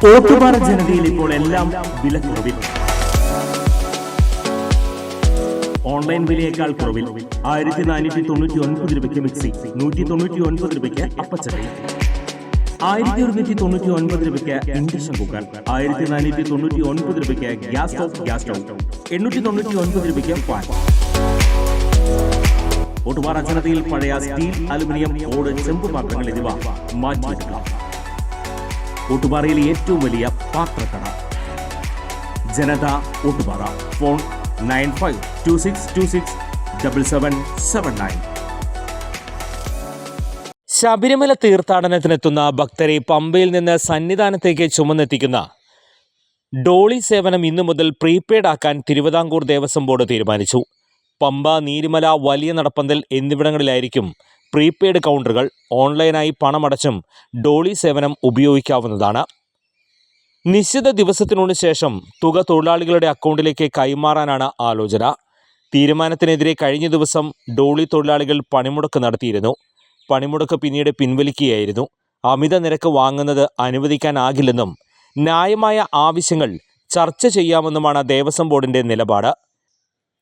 ഓട്ടുപാറ ജനതയിൽ ഇപ്പോൾ എല്ലാം വിലക്കുറവിൽ. ഓൺലൈൻ വിലയേക്കാൾ കുറവിൽ 1499 രൂപയ്ക്ക് മിക്സി, 199 രൂപയ്ക്ക് അപ്പച്ചട്ടി, 1199 രൂപയ്ക്ക് ഇൻഡക്ഷൻ കുക്കർ, 1499 രൂപയ്ക്ക് ഗ്യാസ് സ്റ്റൗ, 899 രൂപയ്ക്ക് ഫാൻ. ഓട്ടുപാറ ജനതയിൽ പഴയ സ്റ്റീൽ, അലുമിനിയം, ഓട്, ചെമ്പ് പാത്രങ്ങൾ എന്നിവ മാറ്റിയെടുക്കാം. ഓട്ടുപാറയിലെ ഏറ്റവും വലിയ പാത്രക്കട ജനത ഓട്ടുപാറ. ഫോൺ 9526267779. ശബരിമല തീർത്ഥാടനത്തിനെത്തുന്ന ഭക്തരെ പമ്പയിൽ നിന്ന് സന്നിധാനത്തേക്ക് ചുമന്നെത്തിക്കുന്ന ഡോളി സേവനം ഇന്നു മുതൽ പ്രീപെയ്ഡ് ആക്കാൻ തിരുവിതാംകൂർ ദേവസ്വം ബോർഡ് തീരുമാനിച്ചു. പമ്പ, നീലിമല, വലിയ നടപ്പന്തൽ എന്നിവിടങ്ങളിലായിരിക്കും പ്രീപെയ്ഡ് കൗണ്ടറുകൾ. ഓൺലൈനായി പണമടച്ചും ഡോളി സേവനം ഉപയോഗിക്കാവുന്നതാണ്. നിശ്ചിത ദിവസത്തിനു ശേഷം തുക തൊഴിലാളികളുടെ അക്കൗണ്ടിലേക്ക് കൈമാറാനാണ് ആലോചന. തീരുമാനത്തിനെതിരെ കഴിഞ്ഞ ദിവസം ഡോളി തൊഴിലാളികൾ പണിമുടക്ക് നടത്തിയിരുന്നു. പണിമുടക്ക് പിന്നീട് പിൻവലിക്കുകയായിരുന്നു. അമിത നിരക്ക് വാങ്ങുന്നത് അനുവദിക്കാനാകില്ലെന്നും ന്യായമായ ആവശ്യങ്ങൾ ചർച്ച ചെയ്യാമെന്നുമാണ് ദേവസ്വം ബോർഡിന്റെ നിലപാട്.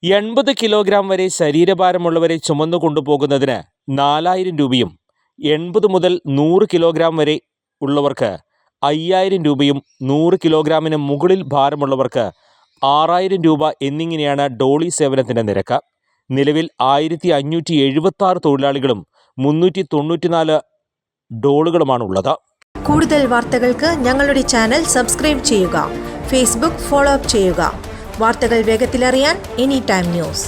80 കിലോഗ്രാം വരെ ശരീരഭാരമുള്ളവരെ ചുമന്നു കൊണ്ടുപോകുന്നതിന് 4000 രൂപയും 80 മുതൽ 100 കിലോഗ്രാം വരെ ഉള്ളവർക്ക് 5000 രൂപയും 100 കിലോഗ്രാമിന് മുകളിൽ ഭാരമുള്ളവർക്ക് 6000 രൂപ എന്നിങ്ങനെയാണ് ഡോളി സേവനത്തിൻ്റെ നിരക്ക്. നിലവിൽ 1576 തൊഴിലാളികളും 394 ഡോളുകളുമാണുള്ളത്. കൂടുതൽ വാർത്തകൾക്ക് ഞങ്ങളുടെ ചാനൽ സബ്സ്ക്രൈബ് ചെയ്യുക. ഫേസ്ബുക്ക് ഫോളോ അപ്പ് ചെയ്യുക. വാർത്തകൾ വേഗത്തിലറിയാൻ എനി ടൈം ന്യൂസ്.